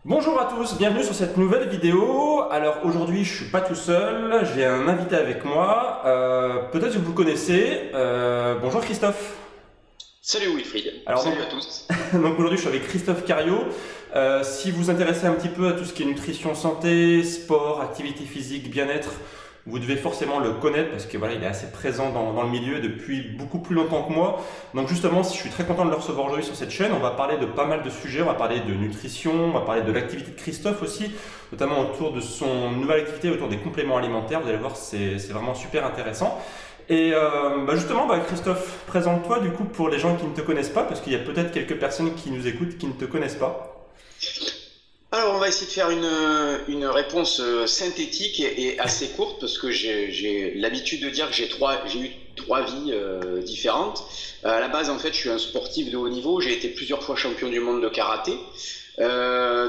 Bonjour à tous, bienvenue sur cette nouvelle vidéo. Alors aujourd'hui je suis pas tout seul, j'ai un invité avec moi, peut-être que vous le connaissez. Bonjour Christophe. Salut Wilfried, Alors donc, salut à tous. donc aujourd'hui je suis avec Christophe Cario. Si vous vous intéressez un petit peu à tout ce qui est nutrition, santé, sport, activité physique, bien-être, vous devez forcément le connaître parce que voilà, il est assez présent dans le milieu depuis beaucoup plus longtemps que moi. Donc justement, je suis très content de le recevoir aujourd'hui sur cette chaîne. On va parler de pas mal de sujets. On va parler de nutrition, on va parler de l'activité de Christophe aussi, notamment autour de son nouvelle activité autour des compléments alimentaires. Vous allez voir, c'est vraiment super intéressant. Et justement, Christophe, présente-toi du coup pour les gens qui ne te connaissent pas, parce qu'il y a peut-être quelques personnes qui nous écoutent qui ne te connaissent pas. Alors on va essayer de faire une réponse synthétique et assez courte parce que j'ai l'habitude de dire que j'ai eu trois vies différentes. À la base en fait je suis un sportif de haut niveau, j'ai été plusieurs fois champion du monde de karaté. À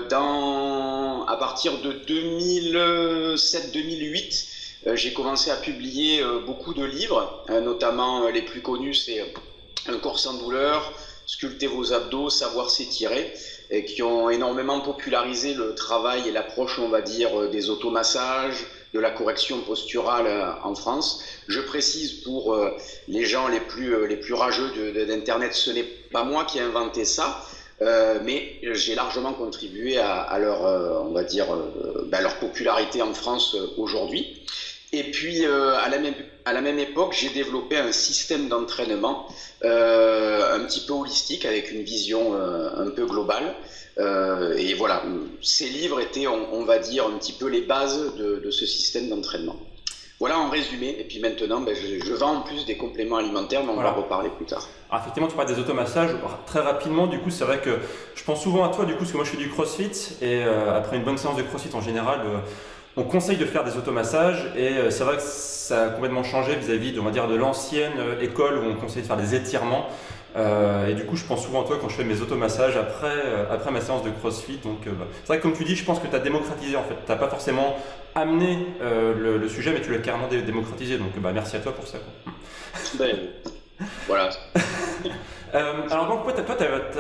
partir de 2007-2008, j'ai commencé à publier beaucoup de livres, notamment les plus connus c'est Un corps sans douleur, Sculpter vos abdos, Savoir s'étirer, et qui ont énormément popularisé le travail et l'approche, on va dire, des automassages, de la correction posturale en France. Je précise pour les gens les plus rageux d'Internet, ce n'est pas moi qui ai inventé ça, mais j'ai largement contribué à leur, on va dire, leur popularité en France aujourd'hui. Et puis, à la même époque, j'ai développé un système d'entraînement un petit peu holistique, avec une vision un peu globale. Et voilà, ces livres étaient, on va dire, un petit peu les bases de ce système d'entraînement. Voilà en résumé. Et puis maintenant, je vends en plus des compléments alimentaires, mais on va Voilà. reparler plus tard. Alors effectivement, tu parles des automassages. Très rapidement, du coup, c'est vrai que je pense souvent à toi, du coup, parce que moi je fais du crossfit, et après une bonne séance de crossfit en général, on conseille de faire des automassages, et c'est vrai que ça a complètement changé vis-à-vis on va dire, de l'ancienne école où on conseillait de faire des étirements. Et du coup, je pense souvent à toi quand je fais mes automassages après ma séance de crossfit. Donc, c'est vrai que comme tu dis, je pense que tu as démocratisé en fait. Tu n'as pas forcément amené le sujet, mais tu l'as carrément démocratisé. Donc, merci à toi pour ça, quoi. Ben, voilà. Alors donc toi, tu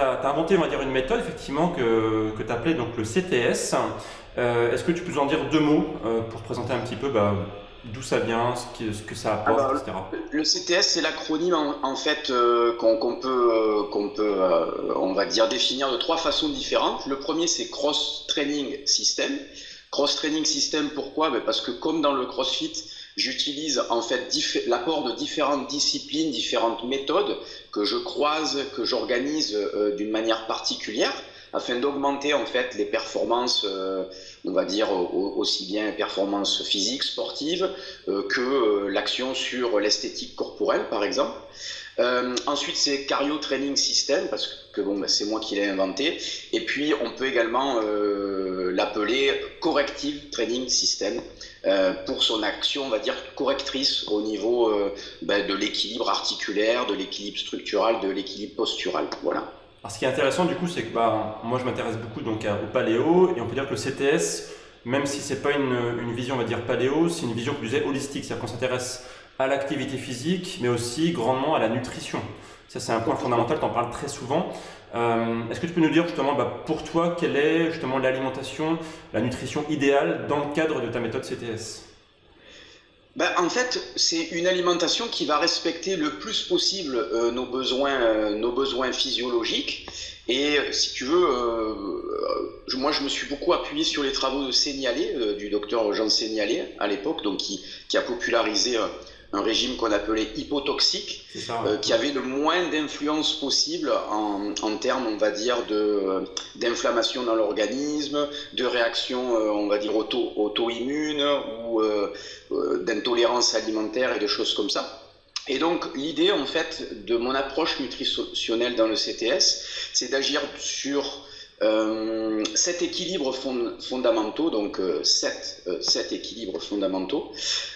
as inventé, on va dire, une méthode effectivement que tu appelais donc le CTS. Est-ce que tu peux nous en dire deux mots pour présenter un petit peu d'où ça vient, ce que ça apporte, Alors, etc. le CTS, c'est l'acronyme en fait on va dire, définir de trois façons différentes. Le premier, c'est Cross Training System. Cross Training System, pourquoi? Parce que comme dans le CrossFit, j'utilise en fait l'apport de différentes disciplines, différentes méthodes que je croise, que j'organise d'une manière particulière afin d'augmenter en fait les performances, on va dire aussi bien les performances physiques, sportives, que l'action sur l'esthétique corporelle par exemple. Ensuite, c'est Cardio Training System, parce que c'est moi qui l'ai inventé. Et puis, on peut également l'appeler Corrective Training System pour son action, on va dire, correctrice au niveau de l'équilibre articulaire, de l'équilibre structural, de l'équilibre postural. Voilà. Alors ce qui est intéressant du coup, c'est que moi je m'intéresse beaucoup donc au paléo, et on peut dire que le CTS, même si c'est pas une vision, on va dire paléo, c'est une vision plus holistique, c'est-à-dire qu'on s'intéresse à l'activité physique, mais aussi grandement à la nutrition. Ça, c'est un point fondamental, tu en parles très souvent. Est-ce que tu peux nous dire justement, pour toi, quelle est justement l'alimentation, la nutrition idéale dans le cadre de ta méthode CTS? En fait, c'est une alimentation qui va respecter le plus possible nos besoins physiologiques. Et si tu veux, moi je me suis beaucoup appuyé sur les travaux de Seignalé, du docteur Jean Seignalé à l'époque, donc qui a popularisé un régime qu'on appelait hypotoxique, C'est ça, ouais. qui avait le moins d'influence possible en termes, on va dire, d'inflammation dans l'organisme, de réaction, on va dire, auto-immune ou d'intolérance alimentaire et de choses comme ça. Et donc, l'idée, en fait, de mon approche nutritionnelle dans le CTS, c'est d'agir sur 7 équilibres fondamentaux, donc 7 équilibres fondamentaux.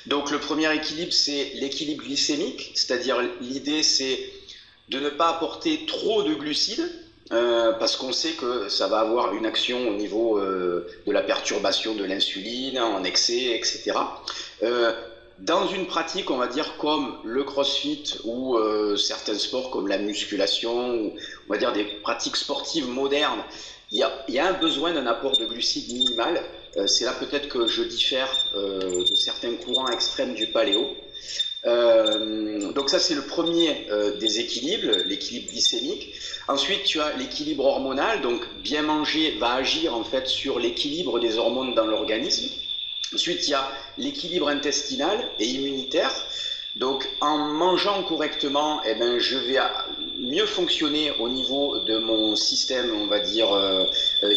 Donc, le premier équilibre, c'est l'équilibre glycémique, c'est-à-dire l'idée, c'est de ne pas apporter trop de glucides, parce qu'on sait que ça va avoir une action au niveau de la perturbation de l'insuline en excès, etc. dans une pratique, on va dire, comme le crossfit ou certains sports comme la musculation, ou on va dire des pratiques sportives modernes, il y a un besoin d'un apport de glucides minimal. C'est là peut-être que je diffère de certains courants extrêmes du paléo. Donc ça, c'est le premier déséquilibre, l'équilibre glycémique. Ensuite, tu as l'équilibre hormonal. Donc bien manger va agir en fait sur l'équilibre des hormones dans l'organisme. Ensuite, il y a l'équilibre intestinal et immunitaire. Donc, en mangeant correctement, eh ben, je vais mieux fonctionner au niveau de mon système, on va dire,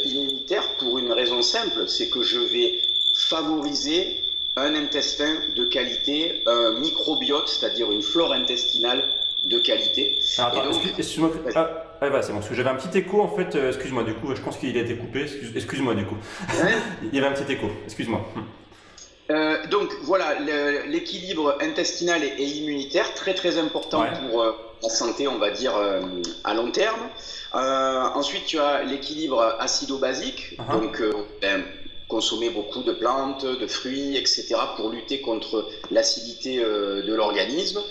immunitaire, pour une raison simple, c'est que je vais favoriser un intestin de qualité, un microbiote, c'est-à-dire une flore intestinale de qualité. Alors, attends, excuse-moi. Ah, voilà, c'est bon, parce que j'avais un petit écho en fait. Excuse-moi, du coup, je pense qu'il a été coupé. Excuse-moi, du coup. Ouais. Il y avait un petit écho, excuse-moi. Donc voilà, l'équilibre intestinal et immunitaire, très très important pour la santé, on va dire, à long terme. Ensuite, tu as l'équilibre acido-basique, donc consommer beaucoup de plantes, de fruits, etc. pour lutter contre l'acidité de l'organisme.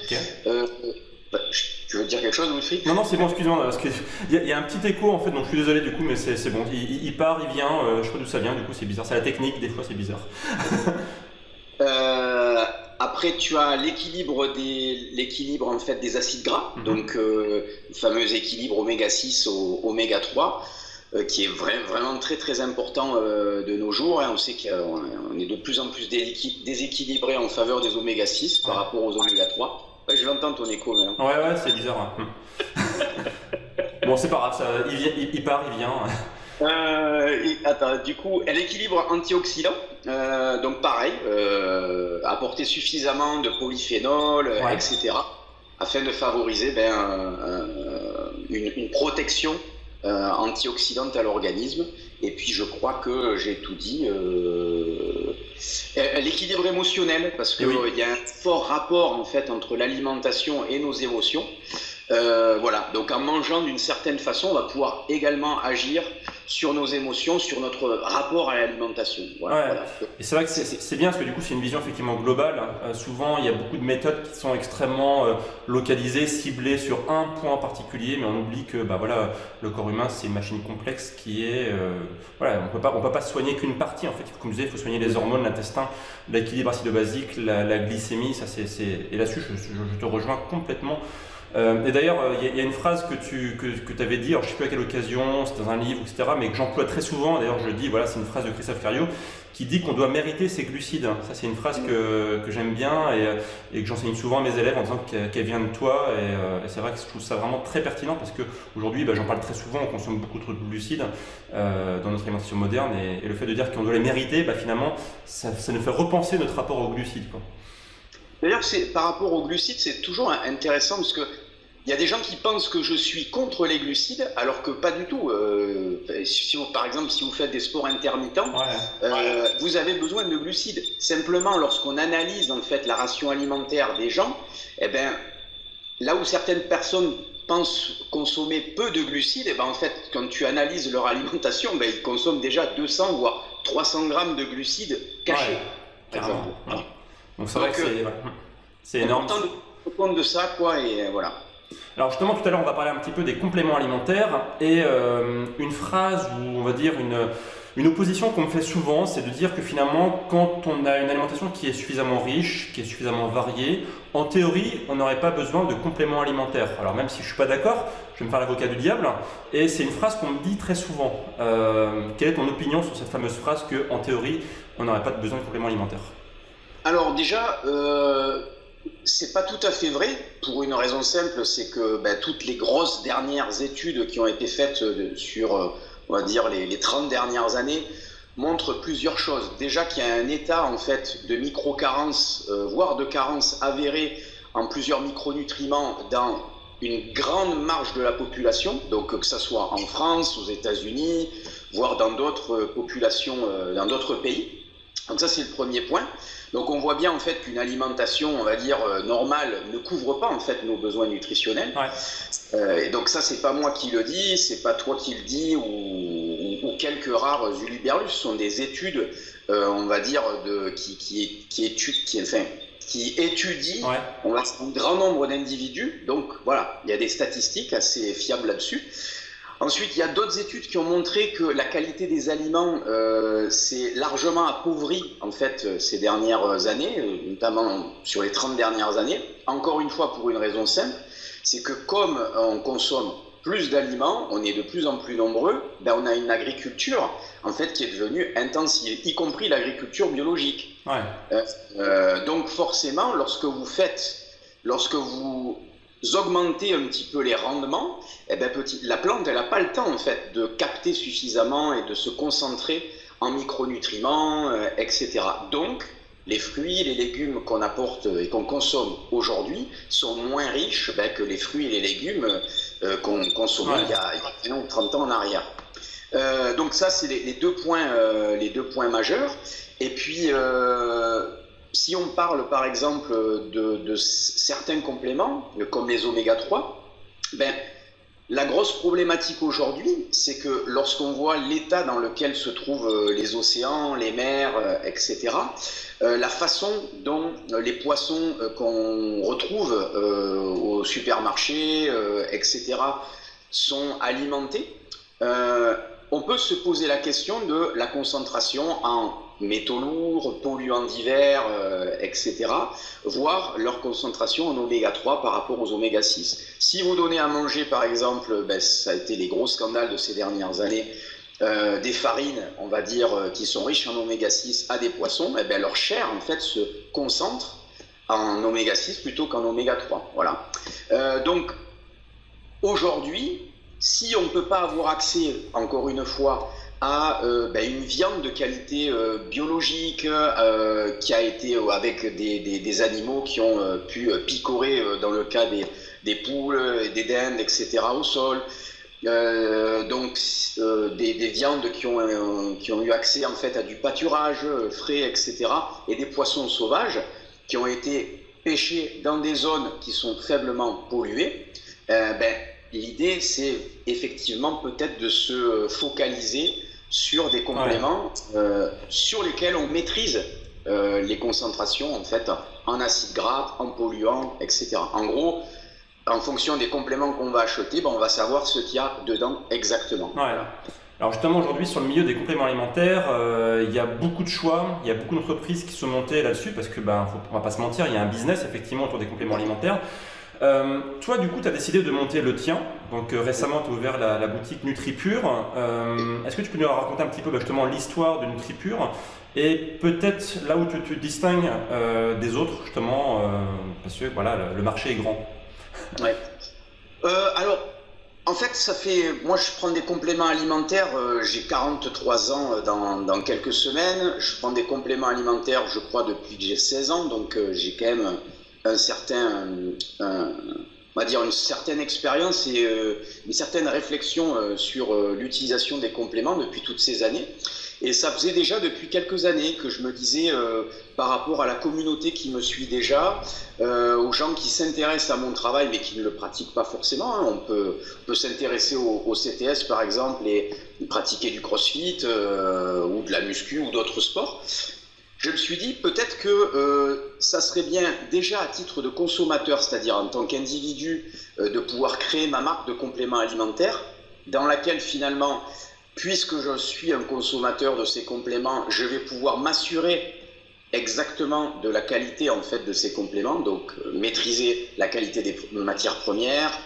Tu veux dire quelque chose, Wilfried? Non, c'est bon, excuse-moi, parce qu'il y a un petit écho en fait, donc je suis désolé du coup, mais c'est bon, il part, il vient, je sais pas d'où ça vient, du coup c'est bizarre, c'est la technique, des fois c'est bizarre. Après, tu as l'équilibre en fait des acides gras, donc le fameux équilibre oméga 6 au oméga 3, qui est vraiment très très important de nos jours. On sait qu'on est de plus en plus déséquilibré en faveur des oméga 6 par rapport aux oméga 3. Ouais, je l'entends ton écho maintenant. Ouais, c'est bizarre. Bon, c'est pas grave, ça, il part, il vient. Attends, du coup, l'équilibre antioxydant, donc pareil, apporter suffisamment de polyphénol, etc., afin de favoriser une protection antioxydante à l'organisme. Et puis je crois que j'ai tout dit. L'équilibre émotionnel, parce qu'il y a un fort rapport en fait entre l'alimentation et nos émotions. Voilà, donc en mangeant d'une certaine façon, on va pouvoir également agir sur nos émotions, sur notre rapport à l'alimentation. Voilà. Et c'est vrai que c'est bien parce que du coup c'est une vision effectivement globale. Souvent il y a beaucoup de méthodes qui sont extrêmement localisées, ciblées sur un point en particulier, mais on oublie que le corps humain c'est une machine complexe qui est on peut pas soigner qu'une partie en fait. Comme je disais, il faut soigner les hormones, l'intestin, l'équilibre acido-basique, la glycémie. Et là-dessus je te rejoins complètement. Et d'ailleurs, il y a une phrase que tu avais dit, alors je ne sais plus à quelle occasion, c'était dans un livre, etc., mais que j'emploie très souvent. D'ailleurs, je dis, voilà, c'est une phrase de Christophe Cario qui dit qu'on doit mériter ses glucides. Ça, c'est une phrase que j'aime bien et que j'enseigne souvent à mes élèves en disant qu'elle vient de toi. Et c'est vrai que je trouve ça vraiment très pertinent parce qu'aujourd'hui, j'en parle très souvent, on consomme beaucoup trop de glucides dans notre alimentation moderne. Et le fait de dire qu'on doit les mériter, finalement, ça nous fait repenser notre rapport aux glucides, quoi. D'ailleurs, par rapport aux glucides, c'est toujours intéressant parce que il y a des gens qui pensent que je suis contre les glucides, alors que pas du tout. Par exemple, si vous faites des sports intermittents, vous avez besoin de glucides. Simplement, lorsqu'on analyse en fait la ration alimentaire des gens, là où certaines personnes pensent consommer peu de glucides, en fait, quand tu analyses leur alimentation, ils consomment déjà 200 voire 300 grammes de glucides cachés. Par exemple. Donc c'est vrai que c'est énorme. C'est important de prendre compte de ça, et voilà. Alors justement, tout à l'heure, on va parler un petit peu des compléments alimentaires et une phrase ou on va dire une opposition qu'on me fait souvent, c'est de dire que finalement, quand on a une alimentation qui est suffisamment riche, qui est suffisamment variée, en théorie, on n'aurait pas besoin de compléments alimentaires. Alors même si je ne suis pas d'accord, je vais me faire l'avocat du diable et c'est une phrase qu'on me dit très souvent. Quelle est ton opinion sur cette fameuse phrase qu'en théorie, on n'aurait pas besoin de compléments alimentaires? Alors déjà, c'est pas tout à fait vrai pour une raison simple, c'est que toutes les grosses dernières études qui ont été faites sur, on va dire, les 30 dernières années montrent plusieurs choses. Déjà qu'il y a un état en fait de micro-carence, voire de carence avérée en plusieurs micronutriments dans une grande marge de la population, donc que ce soit en France, aux États-Unis, voire dans d'autres populations, dans d'autres pays. Donc ça c'est le premier point. Donc on voit bien en fait qu'une alimentation, on va dire normale, ne couvre pas en fait nos besoins nutritionnels. Et donc ça c'est pas moi qui le dis, c'est pas toi qui le dis ou quelques rares huluberlus. Ce sont des études, on va dire qui qui étudie on va dire, un grand nombre d'individus. Donc voilà, il y a des statistiques assez fiables là-dessus. Ensuite, il y a d'autres études qui ont montré que la qualité des aliments s'est largement appauvrie en fait ces dernières années, notamment sur les 30 dernières années. Encore une fois, pour une raison simple, c'est que comme on consomme plus d'aliments, on est de plus en plus nombreux, ben on a une agriculture en fait qui est devenue intensive, y compris l'agriculture biologique. Donc forcément, lorsque vous augmenter un petit peu les rendements, eh ben la plante elle n'a pas le temps en fait de capter suffisamment et de se concentrer en micronutriments, etc. Donc les fruits, les légumes qu'on apporte et qu'on consomme aujourd'hui sont moins riches que les fruits et les légumes qu'on consommait il y a 20 ou 30 ans en arrière. Donc ça c'est les deux points majeurs. Et puis si on parle par exemple de certains compléments, comme les oméga 3, la grosse problématique aujourd'hui, c'est que lorsqu'on voit l'état dans lequel se trouvent les océans, les mers, etc., la façon dont les poissons qu'on retrouve au supermarché, etc., sont alimentés, on peut se poser la question de la concentration en métaux lourds, polluants divers, etc., voire leur concentration en oméga 3 par rapport aux oméga 6. Si vous donnez à manger, par exemple, ça a été les gros scandales de ces dernières années, des farines, on va dire, qui sont riches en oméga 6 à des poissons, leur chair, en fait, se concentre en oméga 6 plutôt qu'en oméga 3. Voilà. Donc, aujourd'hui, si on ne peut pas avoir accès, encore une fois, à une viande de qualité biologique qui a été avec des animaux qui ont pu picorer dans le cas des poules, des dindes, etc. au sol. Donc des viandes qui ont eu accès en fait à du pâturage frais, etc. et des poissons sauvages qui ont été pêchés dans des zones qui sont faiblement polluées. L'idée c'est effectivement peut-être de se focaliser sur des compléments sur lesquels on maîtrise les concentrations en fait en acides gras, en polluants, etc. En gros, en fonction des compléments qu'on va acheter, on va savoir ce qu'il y a dedans exactement. Alors justement aujourd'hui sur le milieu des compléments alimentaires, il y a beaucoup de choix, il y a beaucoup d'entreprises qui sont montées là-dessus parce que on va pas se mentir, il y a un business effectivement autour des compléments alimentaires. Toi, du coup, tu as décidé de monter le tien. Donc récemment, tu as ouvert la boutique NutriPure. Est-ce que tu peux nous raconter un petit peu justement l'histoire de NutriPure et peut-être là où tu te distingues des autres, justement, parce que voilà, le marché est grand. Alors, en fait, moi, je prends des compléments alimentaires. J'ai 43 ans dans quelques semaines. Je prends des compléments alimentaires, je crois, depuis que j'ai 16 ans. Donc, j'ai quand même on va dire une certaine expérience et une certaine réflexion sur l'utilisation des compléments depuis toutes ces années. Et ça faisait déjà depuis quelques années que je me disais, par rapport à la communauté qui me suit déjà, aux gens qui s'intéressent à mon travail mais qui ne le pratiquent pas forcément, on peut s'intéresser au CTS par exemple et pratiquer du crossfit ou de la muscu ou d'autres sports. Je me suis dit peut-être que ça serait bien déjà à titre de consommateur, c'est-à-dire en tant qu'individu, de pouvoir créer ma marque de compléments alimentaires dans laquelle finalement, puisque je suis un consommateur de ces compléments, je vais pouvoir m'assurer exactement de la qualité en fait de ces compléments, donc maîtriser la qualité des matières premières,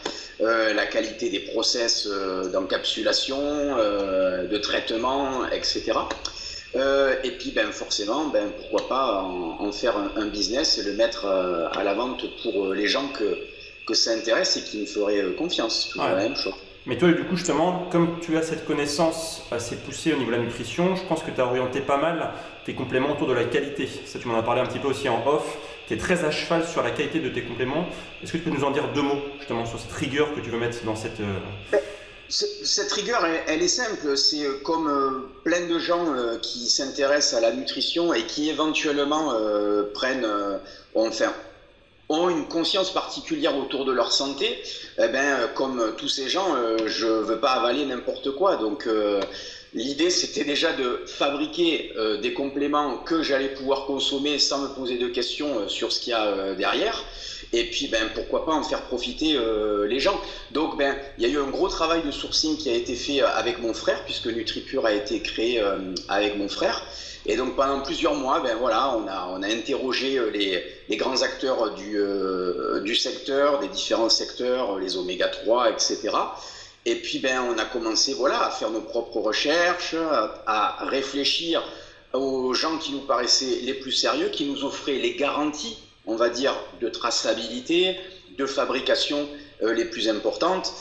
la qualité des process d'encapsulation, de traitement, etc. Et puis forcément, pourquoi pas en faire un business et le mettre à la vente pour les gens que ça intéresse et qui me feraient confiance. Toujours la même chose. Mais toi, du coup, justement, comme tu as cette connaissance assez poussée au niveau de la nutrition, je pense que tu as orienté pas mal tes compléments autour de la qualité. Ça, tu m'en as parlé un petit peu aussi en off. Tu es très à cheval sur la qualité de tes compléments. Est-ce que tu peux nous en dire deux mots, justement, sur cette rigueur que tu veux mettre dans cette... Cette rigueur, elle est simple. C'est comme plein de gens qui s'intéressent à la nutrition et qui éventuellement ont une conscience particulière autour de leur santé. Comme tous ces gens, je ne veux pas avaler n'importe quoi. Donc, L'idée, c'était déjà de fabriquer des compléments que j'allais pouvoir consommer sans me poser de questions sur ce qu'il y a derrière. Et puis, pourquoi pas en faire profiter les gens. Donc, il y a eu un gros travail de sourcing qui a été fait avec mon frère, puisque NutriPure a été créé avec mon frère. Et donc, pendant plusieurs mois, voilà, on a interrogé les grands acteurs du secteur, des différents secteurs, les oméga 3, etc. Et puis, on a commencé, voilà, à faire nos propres recherches, à réfléchir aux gens qui nous paraissaient les plus sérieux, qui nous offraient les garanties, on va dire, de traçabilité, de fabrication les plus importantes,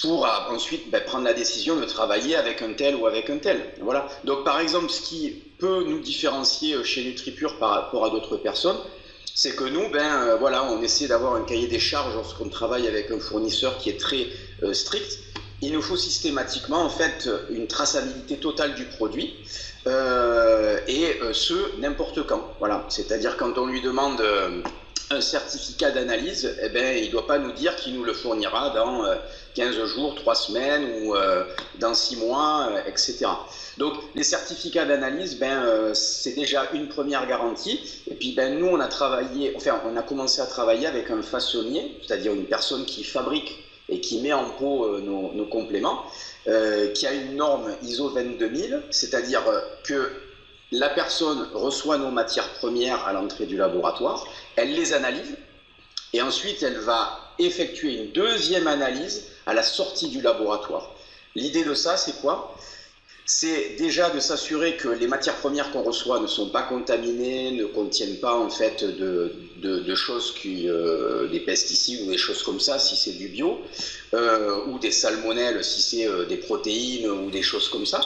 pour ensuite prendre la décision de travailler avec un tel ou avec un tel. Voilà. Donc, par exemple, ce qui peut nous différencier chez NutriPure par rapport à d'autres personnes, c'est que nous, voilà, on essaie d'avoir un cahier des charges lorsqu'on travaille avec un fournisseur qui est très strict. Il nous faut systématiquement, en fait, une traçabilité totale du produit, et ce, n'importe quand. Voilà. C'est-à-dire quand on lui demande un certificat d'analyse, il ne doit pas nous dire qu'il nous le fournira dans 15 jours, 3 semaines ou dans 6 mois, etc. Donc les certificats d'analyse, c'est déjà une première garantie. Et puis nous, on a commencé à travailler avec un façonnier, c'est-à-dire une personne qui fabrique et qui met en pot nos compléments, qui a une norme ISO 22000, c'est-à-dire que la personne reçoit nos matières premières à l'entrée du laboratoire, elle les analyse et ensuite elle va effectuer une deuxième analyse à la sortie du laboratoire. L'idée de ça, c'est quoi? C'est déjà de s'assurer que les matières premières qu'on reçoit ne sont pas contaminées, ne contiennent pas en fait de choses des pesticides ou des choses comme ça si c'est du bio, ou des salmonelles si c'est des protéines ou des choses comme ça.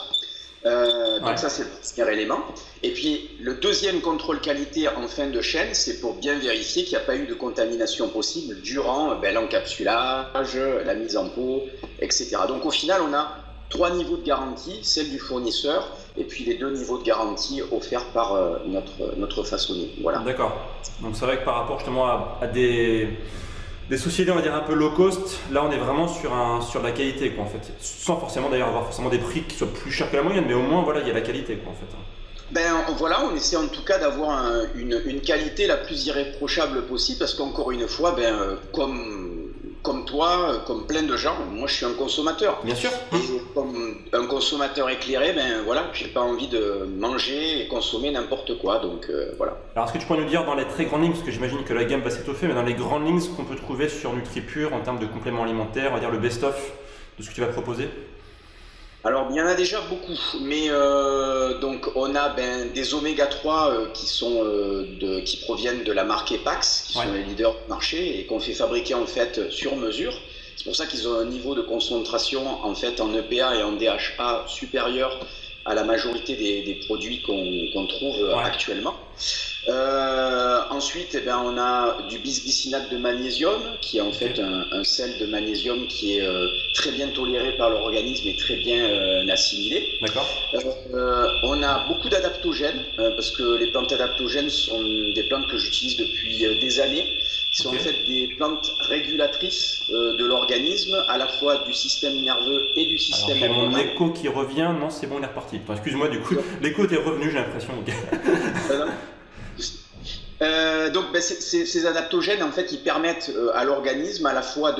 Donc ça, c'est le premier élément. Et puis le deuxième contrôle qualité en fin de chaîne, c'est pour bien vérifier qu'il n'y a pas eu de contamination possible durant l'encapsulage, la mise en pot, etc. Donc au final, on a 3 niveaux de garantie, celle du fournisseur et puis les 2 niveaux de garantie offerts par notre façonnier. Voilà. D'accord. Donc c'est vrai que par rapport justement à des sociétés, on va dire un peu low cost, là on est vraiment sur la qualité, quoi, en fait. Sans forcément d'ailleurs avoir forcément des prix qui soient plus chers que la moyenne, mais au moins voilà, il y a la qualité, quoi, en fait. Voilà, on essaie en tout cas d'avoir une qualité la plus irréprochable possible, parce qu'encore une fois, comme toi, comme plein de gens, moi je suis un consommateur. Bien sûr. Et comme un consommateur éclairé, voilà, j'ai pas envie de manger et consommer n'importe quoi, donc voilà. Alors est-ce que tu peux nous dire dans les très grandes lignes, parce que j'imagine que la gamme va s'étoffer, mais dans les grandes lignes, ce qu'on peut trouver sur NutriPure en termes de compléments alimentaires, on va dire le best-of de ce que tu vas proposer? Alors, il y en a déjà beaucoup, mais donc on a des oméga 3 qui proviennent de la marque Epax, qui sont les leaders du marché et qu'on fait fabriquer en fait sur mesure. C'est pour ça qu'ils ont un niveau de concentration en fait en EPA et en DHA supérieur à la majorité des produits qu'on trouve actuellement. Ensuite, on a du bisglycinate de magnésium, qui est en fait un sel de magnésium qui est très bien toléré par l'organisme et très bien assimilé. D'accord. On a beaucoup d'adaptogènes, parce que les plantes adaptogènes sont des plantes que j'utilise depuis des années, qui sont en fait des plantes régulatrices de l'organisme, à la fois du système nerveux et du système hormonal. Mon écho qui revient, non c'est bon, il est reparti. Excuse-moi, du coup, l'écho est revenu, j'ai l'impression. Donc ces adaptogènes en fait ils permettent à l'organisme à la fois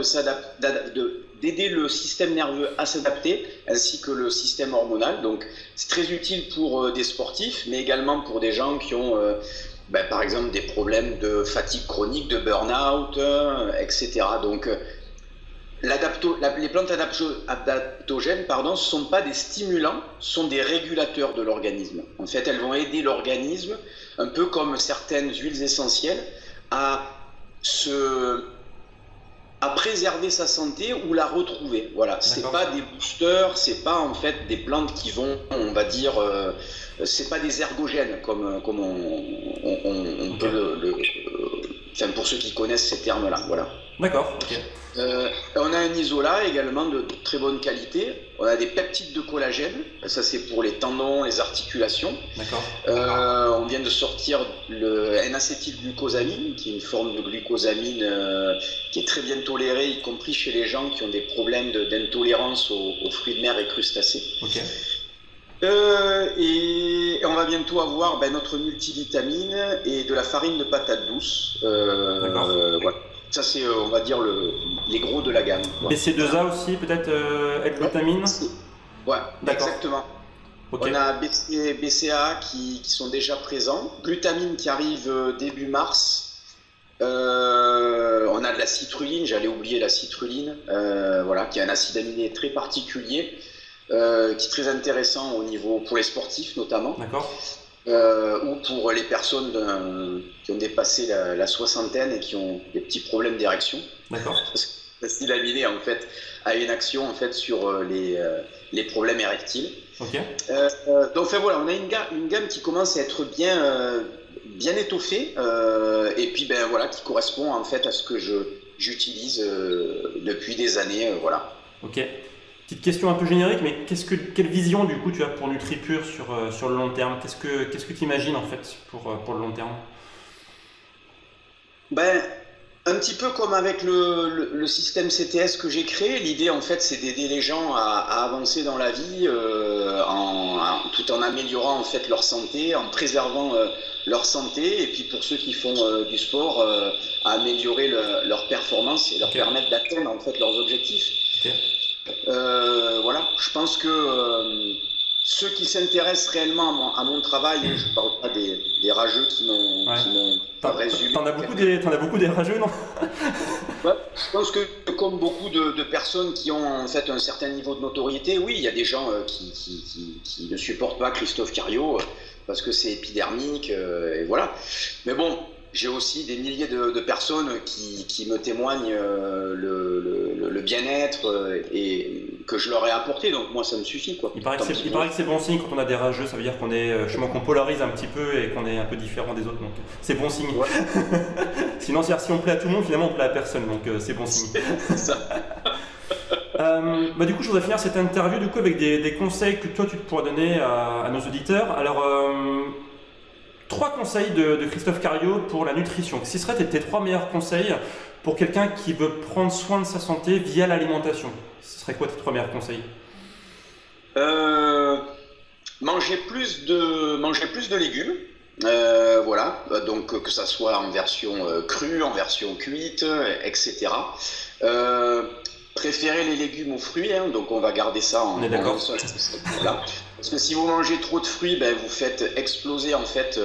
d'aider le système nerveux à s'adapter ainsi que le système hormonal. Donc c'est très utile pour des sportifs mais également pour des gens qui ont par exemple des problèmes de fatigue chronique, de burn-out, etc. Donc les plantes adaptogènes, ce ne sont pas des stimulants, sont des régulateurs de l'organisme. En fait, elles vont aider l'organisme, un peu comme certaines huiles essentielles, à préserver sa santé ou la retrouver. Voilà, c'est pas des boosters, c'est pas en fait des plantes qui vont, on va dire, c'est pas des ergogènes comme on peut enfin pour ceux qui connaissent ces termes-là. Voilà. D'accord, ok. On a un isolat également de très bonne qualité. On a des peptides de collagène, ça c'est pour les tendons, les articulations. D'accord. On vient de sortir le N-acétylglucosamine, qui est une forme de glucosamine qui est très bien tolérée, y compris chez les gens qui ont des problèmes d'intolérance aux fruits de mer et crustacés. Ok. Et on va bientôt avoir notre multivitamine et de la farine de patate douce. Voilà. Ça, c'est, on va dire, les gros de la gamme. BC2A aussi, peut-être L-glutamine. Ouais, exactement. Okay. On a BCAA qui sont déjà présents. Glutamine qui arrive début mars. On a de la citruline, j'allais oublier la citruline, voilà, qui est un acide aminé très particulier, qui est très intéressant au niveau, pour les sportifs notamment. D'accord. Ou pour les personnes qui ont dépassé la soixantaine et qui ont des petits problèmes d'érection. D'accord. Parce que l'acide aminé en fait a une action en fait sur les problèmes érectiles. Ok. Donc enfin, voilà, on a une gamme qui commence à être bien étoffée et puis voilà, qui correspond en fait à ce que j'utilise depuis des années, voilà. Ok. Petite question un peu générique, mais quelle vision du coup tu as pour NutriPure sur le long terme? Qu'est-ce que tu imagines en fait pour le long terme? Un petit peu comme avec le système CTS que j'ai créé, l'idée en fait c'est d'aider les gens à avancer dans la vie tout en améliorant en fait leur santé, en préservant leur santé, et puis pour ceux qui font du sport, à améliorer leur performance et leur permettre d'atteindre en fait leurs objectifs. Okay. Voilà, je pense que ceux qui s'intéressent réellement à mon travail, je ne parle pas des rageux qui m'ont résumé. T'en as beaucoup des rageux, non? Ouais, je pense que comme beaucoup de personnes qui ont en fait un certain niveau de notoriété, oui, il y a des gens qui ne supportent pas Christophe Cariou parce que c'est épidermique, et voilà. Mais bon, j'ai aussi des milliers de personnes qui me témoignent le bien-être et que je leur ai apporté, donc moi ça me suffit, quoi. Il paraît que c'est bon signe quand on a des rageux, ça veut dire qu'on est, qu'on polarise un petit peu et qu'on est un peu différent des autres, donc c'est bon signe. Ouais. Sinon si on plaît à tout le monde, finalement on plaît à personne, donc c'est bon signe. C'est ça. Du coup je voudrais finir cette interview du coup avec des conseils que toi tu pourrais donner à nos auditeurs. Alors 3 conseils de Christophe Cariou pour la nutrition. Ce seraient tes 3 meilleurs conseils pour quelqu'un qui veut prendre soin de sa santé via l'alimentation? Ce serait quoi tes 3 meilleurs conseils? Manger plus de légumes. Voilà, donc que ça soit en version crue, en version cuite, etc. Préférer les légumes aux fruits, hein, donc on va garder ça en un seul. Voilà. Parce que si vous mangez trop de fruits, vous faites exploser en fait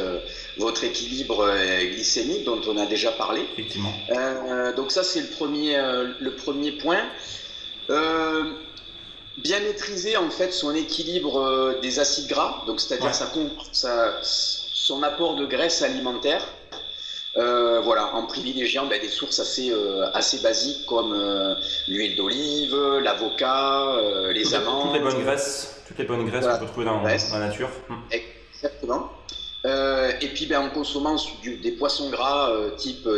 votre équilibre glycémique dont on a déjà parlé. Effectivement. Donc ça c'est le premier point. Bien maîtriser en fait son équilibre des acides gras, donc c'est-à-dire son apport de graisse alimentaire. Voilà, en privilégiant des sources assez basiques comme l'huile d'olive, l'avocat, les amandes. Toutes les bonnes graisses voilà, qu'on peut trouver dans la nature. Exactement. Et puis en consommant des poissons gras,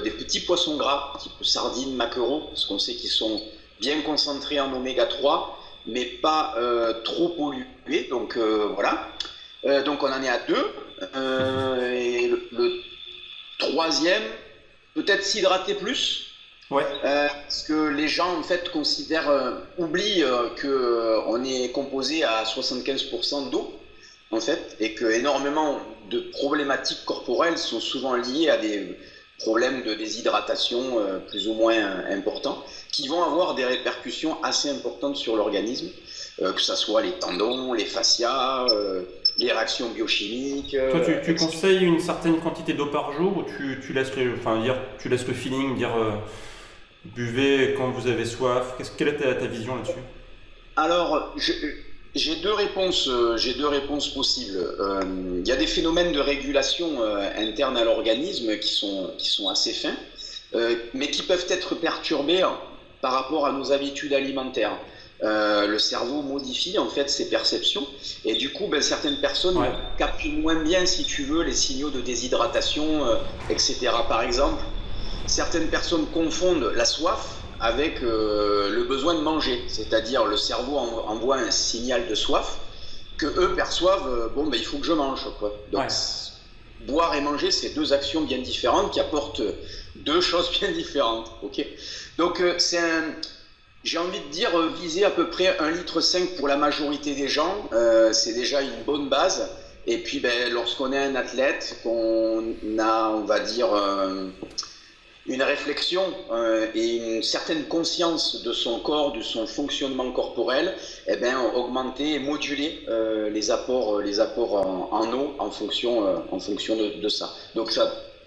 des petits poissons gras, type sardines, maquereaux, parce qu'on sait qu'ils sont bien concentrés en oméga 3, mais pas trop pollués. Donc voilà. Donc on en est à 2. Et le 3e, peut-être s'hydrater plus. Ouais. Parce que les gens en fait oublient qu'on est composé à 75% d'eau en fait, et que énormément de problématiques corporelles sont souvent liées à des problèmes de déshydratation plus ou moins importants, qui vont avoir des répercussions assez importantes sur l'organisme, que ce soit les tendons, les fascias, les réactions biochimiques. Toi, tu conseilles une certaine quantité d'eau par jour, ou tu laisses le feeling, dire buvez quand vous avez soif? Quelle est ta vision là-dessus? Alors, j'ai deux réponses possibles. Il y a des phénomènes de régulation interne à l'organisme qui sont assez fins, mais qui peuvent être perturbés par rapport à nos habitudes alimentaires. Le cerveau modifie en fait ses perceptions, et du coup certaines personnes captent moins bien, si tu veux, les signaux de déshydratation, etc. Par exemple, certaines personnes confondent la soif avec le besoin de manger. C'est-à-dire le cerveau envoie un signal de soif que eux perçoivent, bon, ben, il faut que je mange, quoi. Donc, boire et manger, c'est deux actions bien différentes qui apportent deux choses bien différentes. Okay, donc, j'ai envie de dire, viser à peu près 1,5 litre pour la majorité des gens, c'est déjà une bonne base. Et puis, ben, lorsqu'on est un athlète, qu'on a, on va dire, une réflexion et une certaine conscience de son corps, de son fonctionnement corporel, eh ben, augmenter et moduler les apports en eau en fonction de ça. Donc,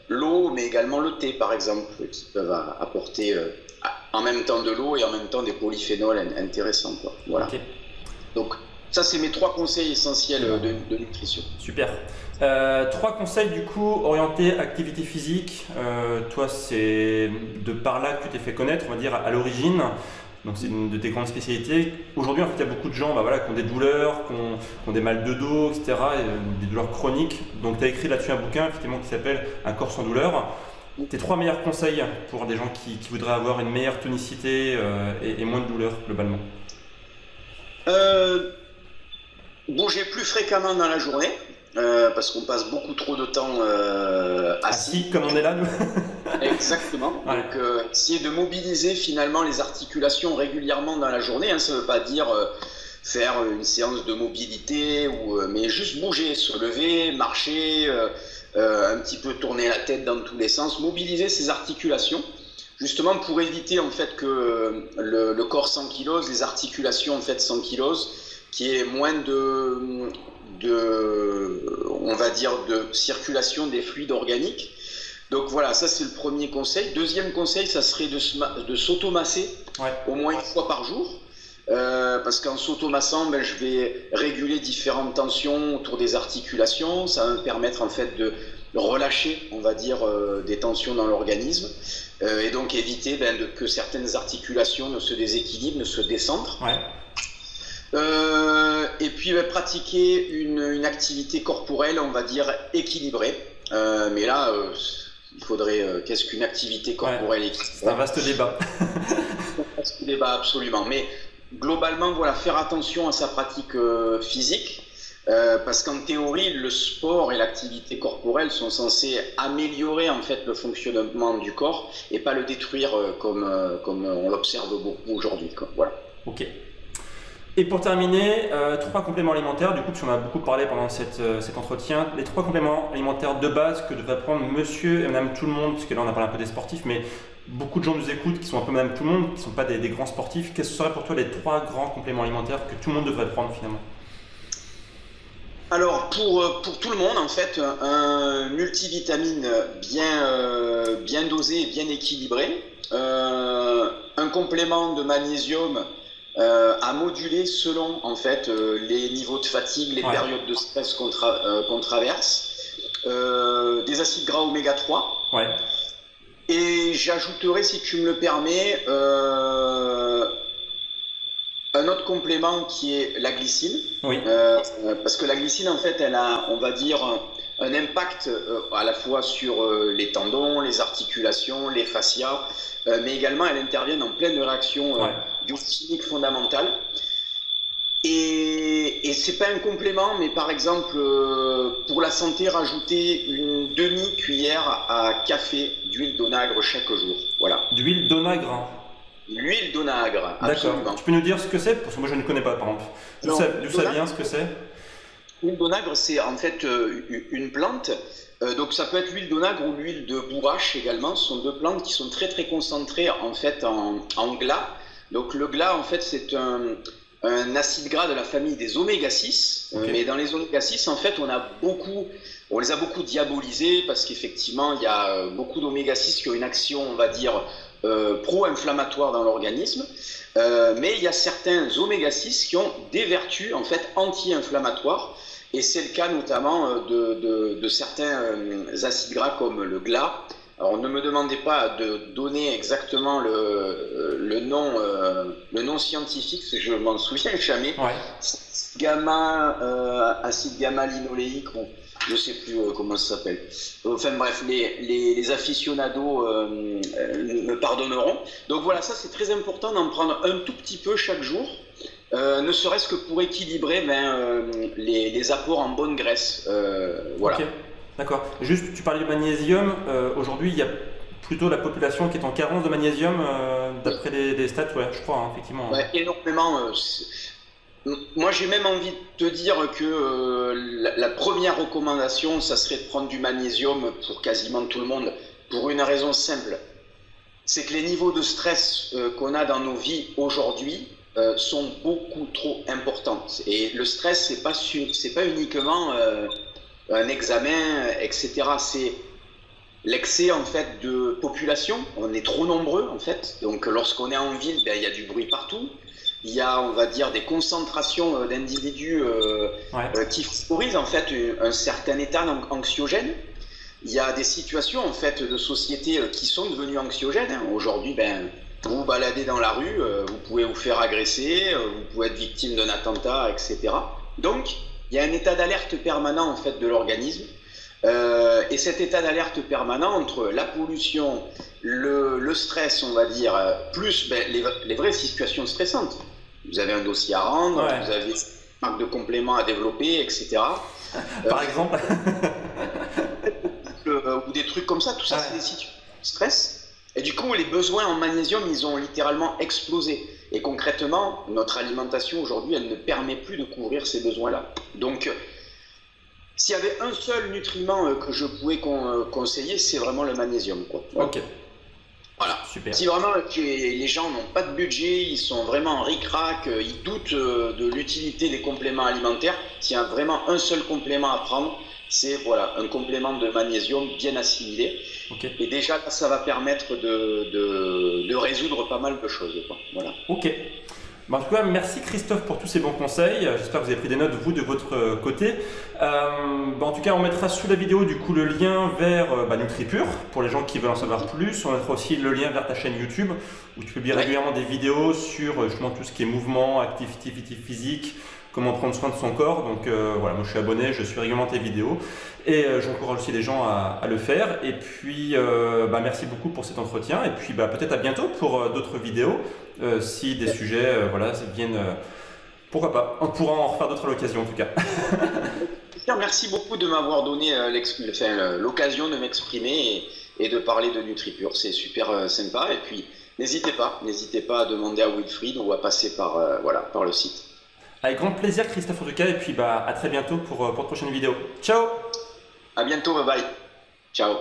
l'eau, mais également le thé, par exemple, qui peuvent apporter en même temps de l'eau et en même temps des polyphénols intéressants, quoi. Voilà. Okay. Donc, ça, c'est mes 3 conseils essentiels de nutrition. Super. 3 conseils du coup orientés activité physique. Toi, c'est de par là que tu t'es fait connaître, on va dire, à l'origine. Donc, c'est une de tes grandes spécialités. Aujourd'hui, en fait, il y a beaucoup de gens voilà, qui ont des douleurs, qui ont des mal de dos, etc., des douleurs chroniques. Donc, tu as écrit là-dessus un bouquin effectivement, qui s'appelle Un corps sans douleur. Tes 3 meilleurs conseils pour des gens qui voudraient avoir une meilleure tonicité et moins de douleurs globalement? Bouger plus fréquemment dans la journée, parce qu'on passe beaucoup trop de temps assis. Comme on est là, nous. Exactement. Ouais. Donc, essayer de mobiliser finalement les articulations régulièrement dans la journée. Hein, ça ne veut pas dire faire une séance de mobilité, mais juste bouger, se lever, marcher, un petit peu tourner la tête dans tous les sens, mobiliser ces articulations. Justement pour éviter en fait que le corps s'ankylose, les articulations en fait s'ankylosent, qui est moins on va dire, de circulation des fluides organiques. Donc voilà, ça c'est le premier conseil. Deuxième conseil, ça serait de s'automasser au moins 1 fois par jour. Parce qu'en s'automassant, ben, je vais réguler différentes tensions autour des articulations. Ça va me permettre en fait de relâcher, on va dire, des tensions dans l'organisme. Et donc éviter que certaines articulations ne se déséquilibrent, ne se décentrent. Et puis pratiquer une activité corporelle, on va dire, équilibrée. Mais là, il faudrait... qu'est-ce qu'une activité corporelle équilibrée? C'est un vaste débat. C'est un vaste débat, absolument. Mais globalement, voilà, faire attention à sa pratique physique. Parce qu'en théorie, le sport et l'activité corporelle sont censés améliorer en fait le fonctionnement du corps et pas le détruire comme on l'observe beaucoup aujourd'hui. Voilà. Ok. Et pour terminer, 3 compléments alimentaires, du coup, parce qu'on a beaucoup parlé pendant cet entretien, les 3 compléments alimentaires de base que devrait prendre monsieur et madame tout le monde, parce que là on a parlé un peu des sportifs, mais beaucoup de gens nous écoutent qui sont un peu madame tout le monde, qui ne sont pas des grands sportifs. Quels seraient pour toi les 3 grands compléments alimentaires que tout le monde devrait prendre finalement? Alors pour tout le monde en fait, un multivitamine bien dosé et bien équilibré, un complément de magnésium à moduler selon en fait les niveaux de fatigue, les périodes de stress qu'on traverse, des acides gras oméga 3. Et j'ajouterai, si tu me le permets, un autre complément qui est la glycine, parce que la glycine en fait elle a, on va dire, un impact à la fois sur les tendons, les articulations, les fascias, mais également elle intervient en pleine réaction biochimique fondamentale. Et c'est pas un complément, mais par exemple pour la santé, rajouter une demi-cuillère à café d'huile d'onagre chaque jour. Voilà. D'huile d'onagre. L'huile d'onagre. D'accord. Tu peux nous dire ce que c'est? Parce que moi je ne connais pas par exemple. D'où ça vient, ce que c'est? L'huile d'onagre, c'est en fait une plante. Donc ça peut être l'huile d'onagre ou l'huile de bourrache également. Ce sont 2 plantes qui sont très très concentrées en fait en glas. Donc le glas en fait c'est un acide gras de la famille des oméga 6. Mais dans les oméga 6 en fait on les a beaucoup diabolisés parce qu'effectivement il y a beaucoup d'oméga 6 qui ont une action, on va dire, pro-inflammatoire dans l'organisme. Mais il y a certains oméga 6 qui ont des vertus en fait anti-inflammatoires. Et c'est le cas notamment de certains acides gras comme le glas. Alors ne me demandez pas de donner exactement le nom scientifique, parce que je m'en souviens jamais. acide gamma-linoléique, bon, je ne sais plus comment ça s'appelle. Enfin bref, les aficionados me pardonneront. Donc voilà, ça c'est très important d'en prendre un tout petit peu chaque jour, ne serait-ce que pour équilibrer les apports en bonne graisse. Voilà. Ok, d'accord. Juste, tu parlais du magnésium. Aujourd'hui, il y a plutôt la population qui est en carence de magnésium, d'après des stats, ouais, je crois, hein, effectivement. Ouais, énormément. Moi, j'ai même envie de te dire que la première recommandation, ça serait de prendre du magnésium pour quasiment tout le monde, pour une raison simple. C'est que les niveaux de stress qu'on a dans nos vies aujourd'hui sont beaucoup trop importants. Et le stress, c'est pas uniquement un examen, etc. C'est l'excès en fait de population. On est trop nombreux en fait. Donc, lorsqu'on est en ville, ben, il y a du bruit partout. Il y a, on va dire, des concentrations d'individus qui favorisent en fait un certain état anxiogène. Il y a des situations en fait de société qui sont devenues anxiogènes. Hein. Aujourd'hui, ben, vous vous baladez dans la rue, vous pouvez vous faire agresser, vous pouvez être victime d'un attentat, etc. Donc, il y a un état d'alerte permanent en fait de l'organisme. Et cet état d'alerte permanent entre la pollution, le stress, on va dire, plus ben, les vraies situations stressantes. Vous avez un dossier à rendre, vous avez une marque de compléments à développer, etc. Par exemple ou des trucs comme ça, tout ça, c'est des situations de stress. Et du coup, les besoins en magnésium, ils ont littéralement explosé. Et concrètement, notre alimentation aujourd'hui, elle ne permet plus de couvrir ces besoins-là. Donc, s'il y avait un seul nutriment que je pouvais conseiller, c'est vraiment le magnésium, quoi. Ouais. Ok. Voilà. Super. Si vraiment les gens n'ont pas de budget, ils sont vraiment en ric-rac, ils doutent de l'utilité des compléments alimentaires, s'il y a vraiment un seul complément à prendre, c'est voilà, un complément de magnésium bien assimilé. Okay. Et déjà, ça va permettre de résoudre pas mal de choses, quoi. Voilà. Ok. En tout cas, merci Christophe pour tous ces bons conseils. J'espère que vous avez pris des notes, vous, de votre côté. En tout cas, on mettra sous la vidéo du coup le lien vers NutriPure pour les gens qui veulent en savoir plus. On mettra aussi le lien vers ta chaîne YouTube où tu publies régulièrement des vidéos sur justement tout ce qui est mouvement, activité physique, comment prendre soin de son corps. Donc voilà, moi je suis abonné, je suis régulièrement tes vidéos et j'encourage aussi les gens à le faire. Et puis merci beaucoup pour cet entretien et puis peut-être à bientôt pour d'autres vidéos si des sujets voilà, viennent. Pourquoi pas, on pourra en refaire d'autres à l'occasion en tout cas. Merci beaucoup de m'avoir donné l'occasion de m'exprimer et de parler de NutriPure. C'est super sympa et puis n'hésitez pas à demander à Wilfried ou à passer par le site. Avec grand plaisir Christophe en tout cas et puis à très bientôt pour de prochaines vidéos. Ciao. À bientôt, bye bye. Ciao.